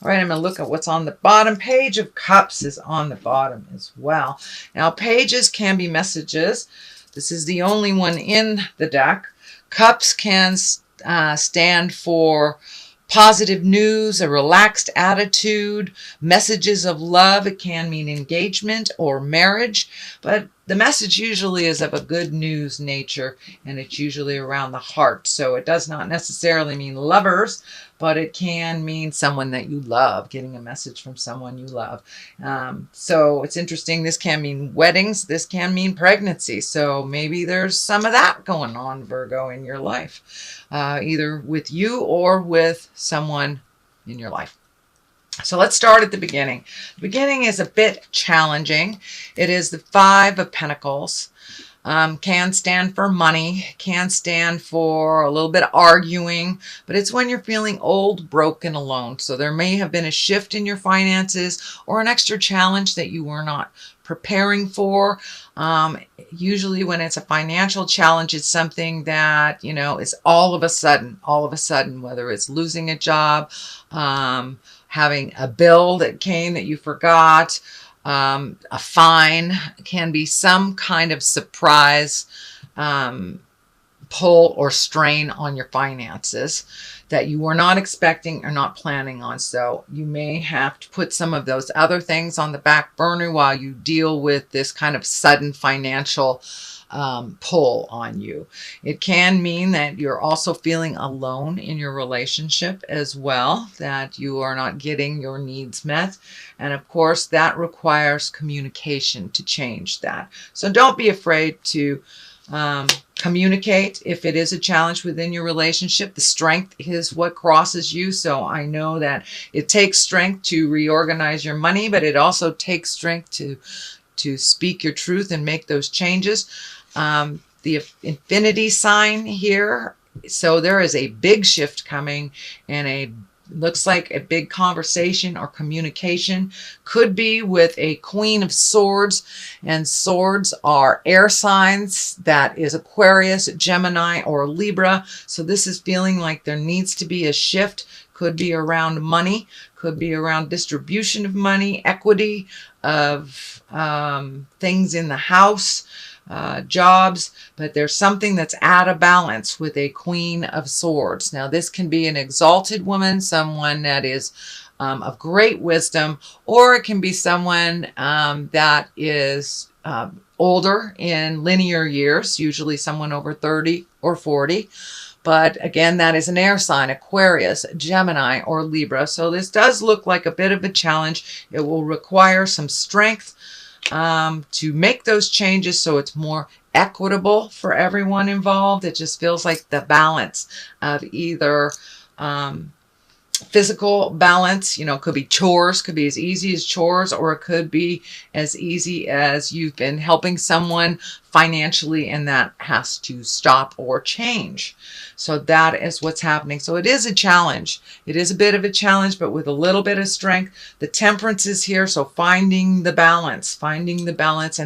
All right, I'm going to look at what's on the bottom. Page of Cups is on the bottom as well. Now, pages can be messages. This is the only one in the deck. Cups can stand for positive news, a relaxed attitude, messages of love. It can mean engagement or marriage, but the message usually is of a good news nature, and it's usually around the heart. So it does not necessarily mean lovers, but it can mean someone that you love, getting a message from someone you love. So it's interesting. This can mean weddings. This can mean pregnancy. So maybe there's some of that going on, Virgo, in your life, either with you or with someone in your life. So let's start at the beginning. The beginning is a bit challenging. It is the Five of Pentacles. Can stand for money, can stand for a little bit of arguing, but it's when you're feeling old, broken, alone. So there may have been a shift in your finances or an extra challenge that you were not preparing for. Usually when it's a financial challenge, it's something that, you know, is all of a sudden, whether it's losing a job, having a bill that came that you forgot, a fine, can be some kind of surprise pull or strain on your finances that you were not expecting or not planning on. So you may have to put some of those other things on the back burner while you deal with this kind of sudden financial pull on you. It can mean that you're also feeling alone in your relationship as well, that you are not getting your needs met. And of course, that requires communication to change that. So don't be afraid to communicate if it is a challenge within your relationship. The strength is what crosses you. So I know that it takes strength to reorganize your money, but it also takes strength to speak your truth and make those changes. The infinity sign here. So there is a big shift coming, and looks like a big conversation or communication. Could be with a Queen of Swords, and swords are air signs. That is Aquarius, Gemini, or Libra. So this is feeling like there needs to be a shift. Could be around money, could be around distribution of money, equity of things in the house, jobs, but there's something that's out of balance with a Queen of Swords. Now, this can be an exalted woman, someone that is of great wisdom, or it can be someone that is older in linear years, usually someone over 30 or 40. But again, that is an air sign, Aquarius, Gemini, or Libra. So this does look like a bit of a challenge. It will require some strength to make those changes so it's more equitable for everyone involved. It just feels like the balance of either physical balance, could be chores, could be as easy as chores, or it could be as easy as you've been helping someone financially and that has to stop or change. So that is what's happening. So it is a challenge. It is a bit of a challenge, but with a little bit of strength. The temperance is here. So finding the balance and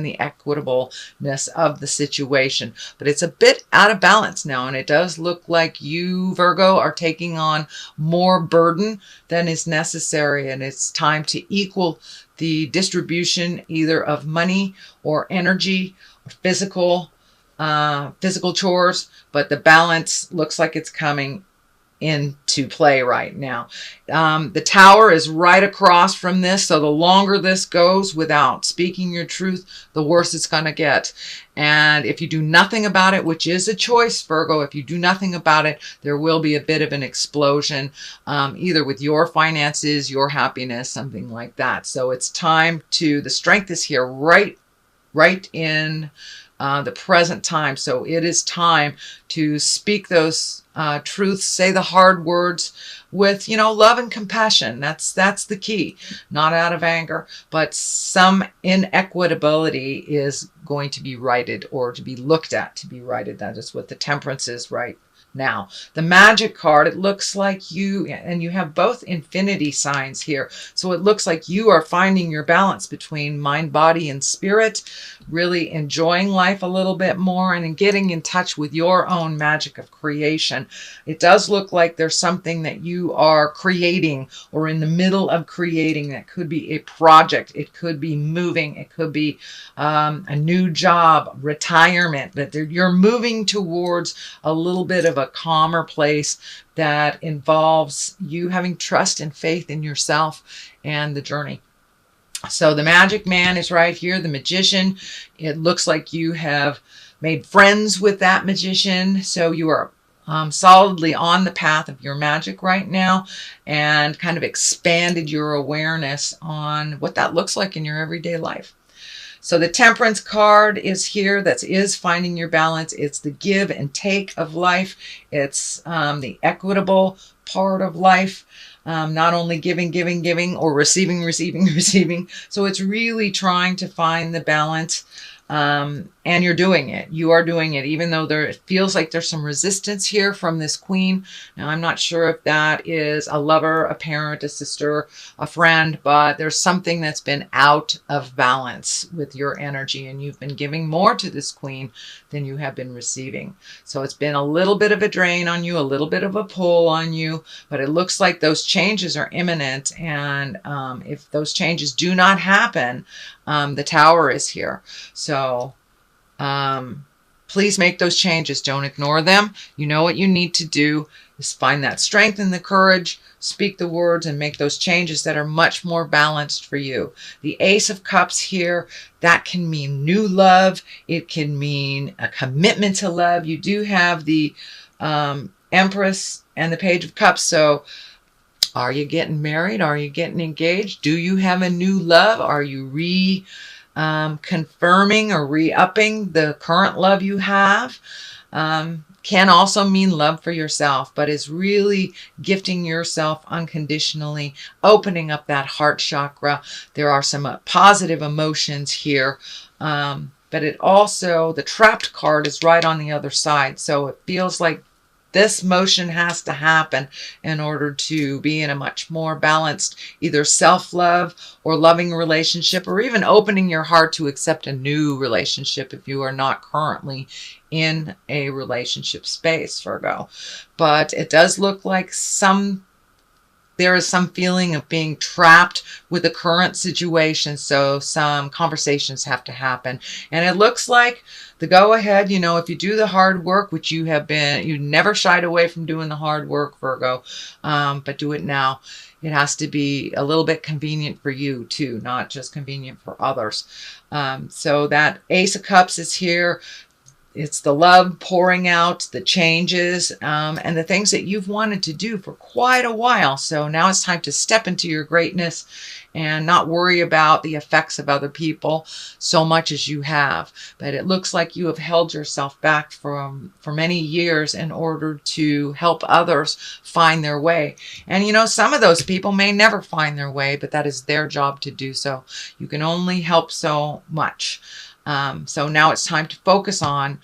the equitableness of the situation. But it's a bit out of balance now. And it does look like you, Virgo, are taking on more burden than is necessary. And it's time to equal the distribution either of money or energy or physical chores, but the balance looks like it's coming into play right now. The Tower is right across from this, so the longer this goes without speaking your truth, the worse it's going to get. And if you do nothing about it, which is a choice, Virgo, if you do nothing about it, there will be a bit of an explosion, either with your finances, your happiness, something like that. So it's time the strength is here right in the present time. So it is time to speak those truths, say the hard words with, love and compassion. That's the key, not out of anger, but some inequitability is going to be righted or to be looked at to be righted. That is what the temperance is right now. The Magic card, it looks like you have both infinity signs here. So it looks like you are finding your balance between mind, body, and spirit, really enjoying life a little bit more and in getting in touch with your own magic of creation. It does look like there's something that you are creating or in the middle of creating. That could be a project. It could be moving. It could be a new job, retirement, but you're moving towards a little bit of a calmer place that involves you having trust and faith in yourself and the journey. So the magic man is right here, the magician. It looks like you have made friends with that magician. So you are solidly on the path of your magic right now and kind of expanded your awareness on what that looks like in your everyday life. So the temperance card is here. That is finding your balance. It's the give and take of life. It's the equitable part of life. Not only giving, or receiving. So it's really trying to find the balance. And you're doing it. You are doing it, even though it feels like there's some resistance here from this queen. Now, I'm not sure if that is a lover, a parent, a sister, a friend, but there's something that's been out of balance with your energy, and you've been giving more to this queen than you have been receiving. So it's been a little bit of a drain on you, a little bit of a pull on you, but it looks like those changes are imminent. And if those changes do not happen, the Tower is here. So please make those changes. Don't ignore them. You know what you need to do is find that strength and the courage, speak the words, and make those changes that are much more balanced for you. The Ace of Cups here, that can mean new love. It can mean a commitment to love. You do have the Empress and the Page of Cups. So are you getting married? Are you getting engaged? Do you have a new love? Are you confirming or re-upping the current love you have? Can also mean love for yourself, but is really gifting yourself unconditionally, opening up that heart chakra. There are some positive emotions here, but it also, the Trapped card is right on the other side. So it feels like this motion has to happen in order to be in a much more balanced, either self-love or loving relationship, or even opening your heart to accept a new relationship if you are not currently in a relationship space, Virgo. But it does look like there is some feeling of being trapped with the current situation. So some conversations have to happen. And it looks like the go ahead, if you do the hard work, which you never shied away from doing the hard work, Virgo, but do it now. It has to be a little bit convenient for you too, not just convenient for others. So that Ace of Cups is here. It's the love pouring out, the changes, and the things that you've wanted to do for quite a while. So now it's time to step into your greatness and not worry about the effects of other people so much as you have. But it looks like you have held yourself back for many years in order to help others find their way. And some of those people may never find their way, but that is their job to do so. You can only help so much. So now it's time to focus on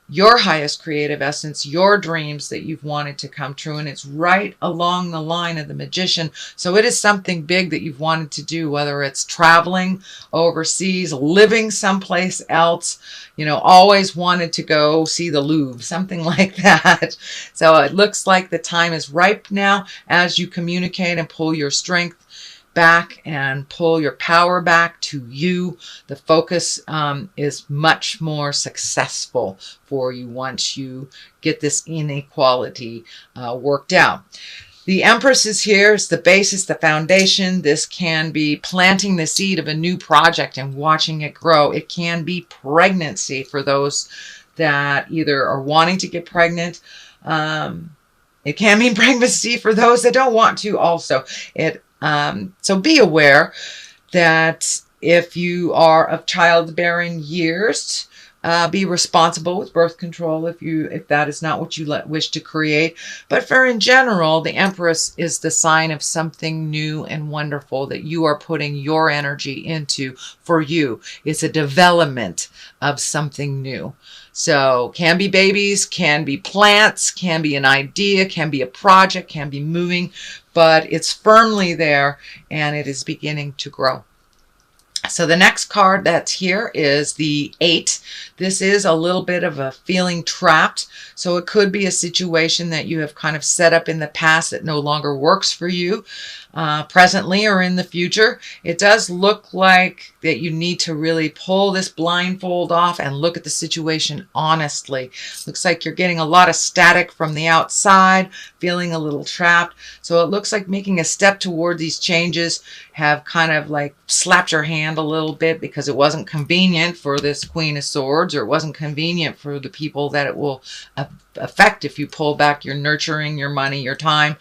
your highest creative essence, your dreams that you've wanted to come true. And it's right along the line of the Magician. So it is something big that you've wanted to do, whether it's traveling overseas, living someplace else, always wanted to go see the Louvre, something like that. So it looks like the time is ripe now as you communicate and pull your strength back and pull your power back to you. The focus is much more successful for you once you get this inequality worked out. The Empress is here. It's the basis, the foundation. This can be planting the seed of a new project and watching it grow. It can be pregnancy for those that either are wanting to get pregnant. It can mean pregnancy for those that don't want to also. So be aware that if you are of childbearing years, be responsible with birth control if that is not what you wish to create. But for in general, the Empress is the sign of something new and wonderful that you are putting your energy into for you. It's a development of something new. So can be babies, can be plants, can be an idea, can be a project, can be moving, but it's firmly there and it is beginning to grow. So the next card that's here is the 8. This is a little bit of a feeling trapped. So it could be a situation that you have kind of set up in the past that no longer works for you presently or in the future. It does look like that you need to really pull this blindfold off and look at the situation honestly. Looks like you're getting a lot of static from the outside, feeling a little trapped. So it looks like making a step toward these changes have kind of like slapped your hand a little bit because it wasn't convenient for this Queen of Swords, or it wasn't convenient for the people that it will affect if you pull back your nurturing, your money, your time.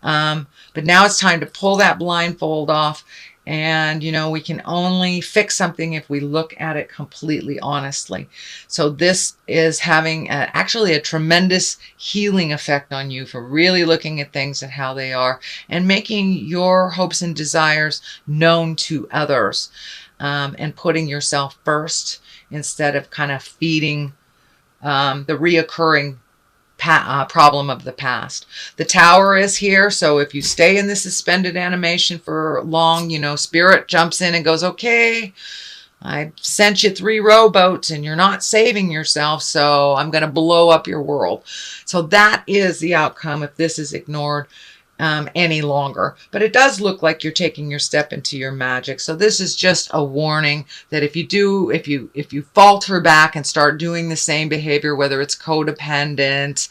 But now it's time to pull that blindfold off. And, you know, we can only fix something if we look at it completely honestly. So this is having actually a tremendous healing effect on you for really looking at things and how they are and making your hopes and desires known to others, and putting yourself first instead of kind of feeding the reoccurring problem of the past. The Tower is here, so if you stay in the suspended animation for long, you know, Spirit jumps in and goes, okay, I sent you 3 rowboats and you're not saving yourself, so I'm going to blow up your world. So that is the outcome if this is ignored any longer. But it does look like you're taking your step into your magic. So this is just a warning that if you falter back and start doing the same behavior, whether it's codependent,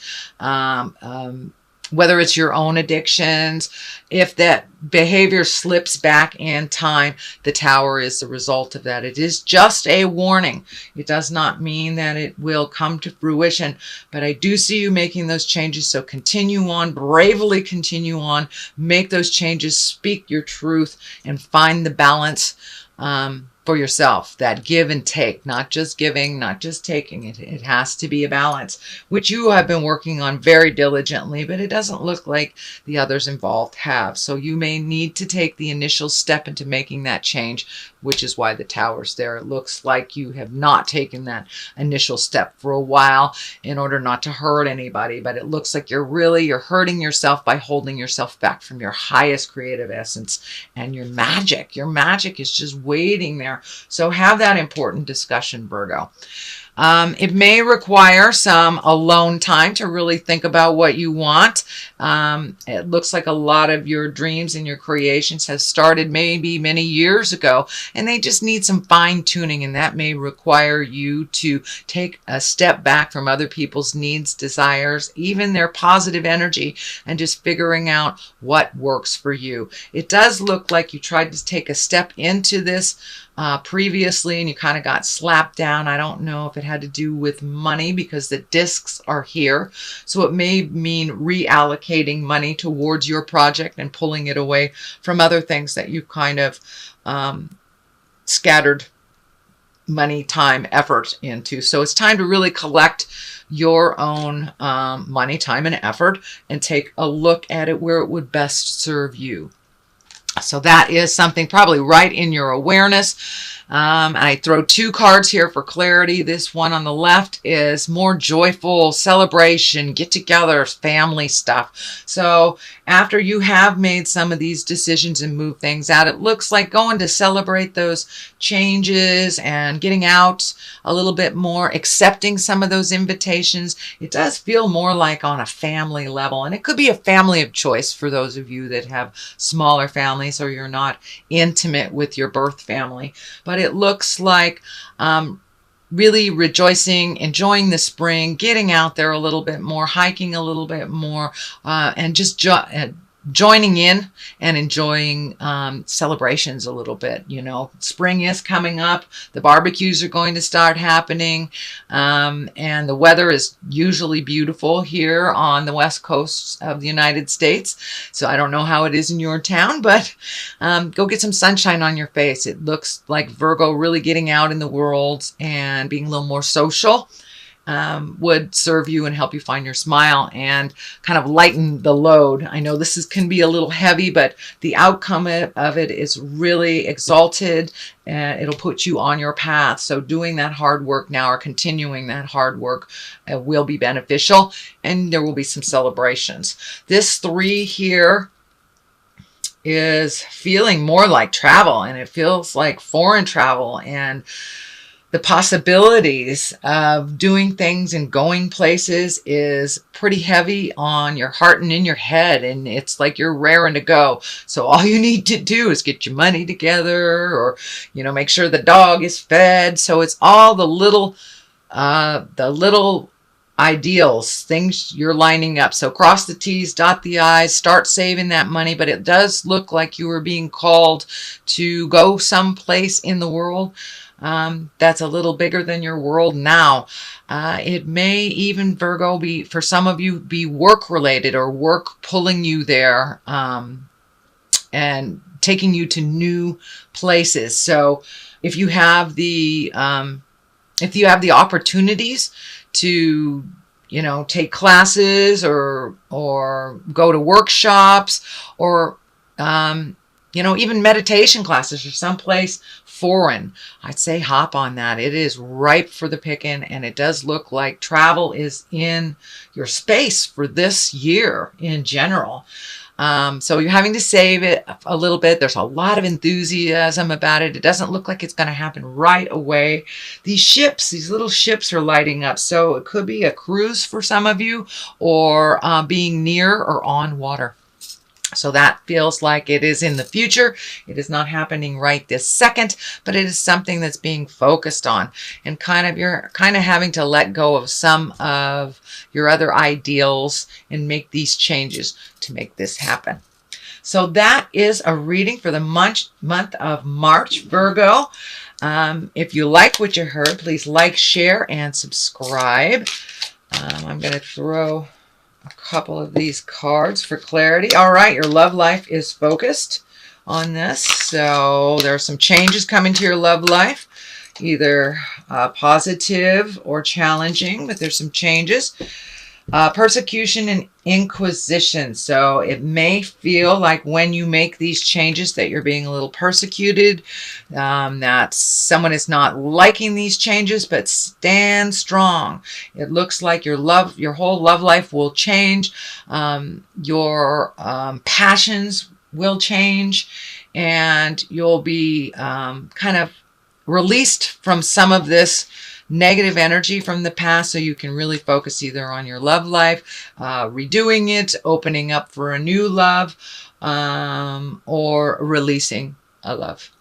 whether it's your own addictions, if that behavior slips back in time, the Tower is the result of that. It is just a warning. It does not mean that it will come to fruition, but I do see you making those changes. So continue on, bravely continue on, make those changes, speak your truth, and find the balance for yourself, that give and take, not just giving, not just taking. It has to be a balance, which you have been working on very diligently, but it doesn't look like the others involved have. So you may need to take the initial step into making that change, which is why the Tower's there. It looks like you have not taken that initial step for a while in order not to hurt anybody, but it looks like you're hurting yourself by holding yourself back from your highest creative essence and your magic. Your magic is just waiting there. So have that important discussion, Virgo. It may require some alone time to really think about what you want. It looks like a lot of your dreams and your creations have started maybe many years ago, and they just need some fine tuning, and that may require you to take a step back from other people's needs, desires, even their positive energy, and just figuring out what works for you. It does look like you tried to take a step into this previously and you kind of got slapped down. I don't know if it had to do with money because the discs are here. So it may mean reallocating money towards your project and pulling it away from other things that you kind of scattered money, time, effort into. So it's time to really collect your own money, time, and effort and take a look at it where it would best serve you. So that is something probably right in your awareness. I throw 2 cards here for clarity. This one on the left is more joyful celebration, get-togethers, family stuff. So after you have made some of these decisions and moved things out, it looks like going to celebrate those changes and getting out a little bit more, accepting some of those invitations. It does feel more like on a family level, and it could be a family of choice for those of you that have smaller families or you're not intimate with your birth family. But it looks like really rejoicing, enjoying the spring, getting out there a little bit more, hiking a little bit more, and just joining in and enjoying celebrations a little bit. You know, spring is coming up. The barbecues are going to start happening. And the weather is usually beautiful here on the west coast of the United States. So I don't know how it is in your town, but go get some sunshine on your face. It looks like Virgo really getting out in the world and being a little more social would serve you and help you find your smile and kind of lighten the load. I know this can be a little heavy, but the outcome of it is really exalted and it'll put you on your path. So doing that hard work now or continuing that hard work will be beneficial, and there will be some celebrations. This 3 here is feeling more like travel, and it feels like foreign travel, and the possibilities of doing things and going places is pretty heavy on your heart and in your head, and it's like you're raring to go. So all you need to do is get your money together, or make sure the dog is fed. So it's all the little ideals, things you're lining up. So cross the T's, dot the I's, start saving that money. But it does look like you are being called to go someplace in the world that's a little bigger than your world now. It may even, Virgo, be, for some of you, be work related, or work pulling you there and taking you to new places. So if you have the opportunities to take classes, or go to workshops, or even meditation classes, or someplace foreign, I'd say hop on that. It is ripe for the picking, and it does look like travel is in your space for this year in general. So you're having to save it a little bit. There's a lot of enthusiasm about it. It doesn't look like it's going to happen right away. These little ships are lighting up. So it could be a cruise for some of you, or being near or on water. So that feels like it is in the future. It is not happening right this second, but it is something that's being focused on, and you're kind of having to let go of some of your other ideals and make these changes to make this happen. So that is a reading for the month of March, Virgo. If you like what you heard, please like, share, and subscribe. I'm going to throw a couple of these cards for clarity. All right, your love life is focused on this. So there are some changes coming to your love life, either positive or challenging, but there's some changes. Persecution and inquisition. So it may feel like when you make these changes that you're being a little persecuted, that someone is not liking these changes, but stand strong. It looks like your whole love life will change. Your passions will change, and you'll be kind of released from some of this negative energy from the past, so you can really focus either on your love life, redoing it, opening up for a new love, or releasing a love.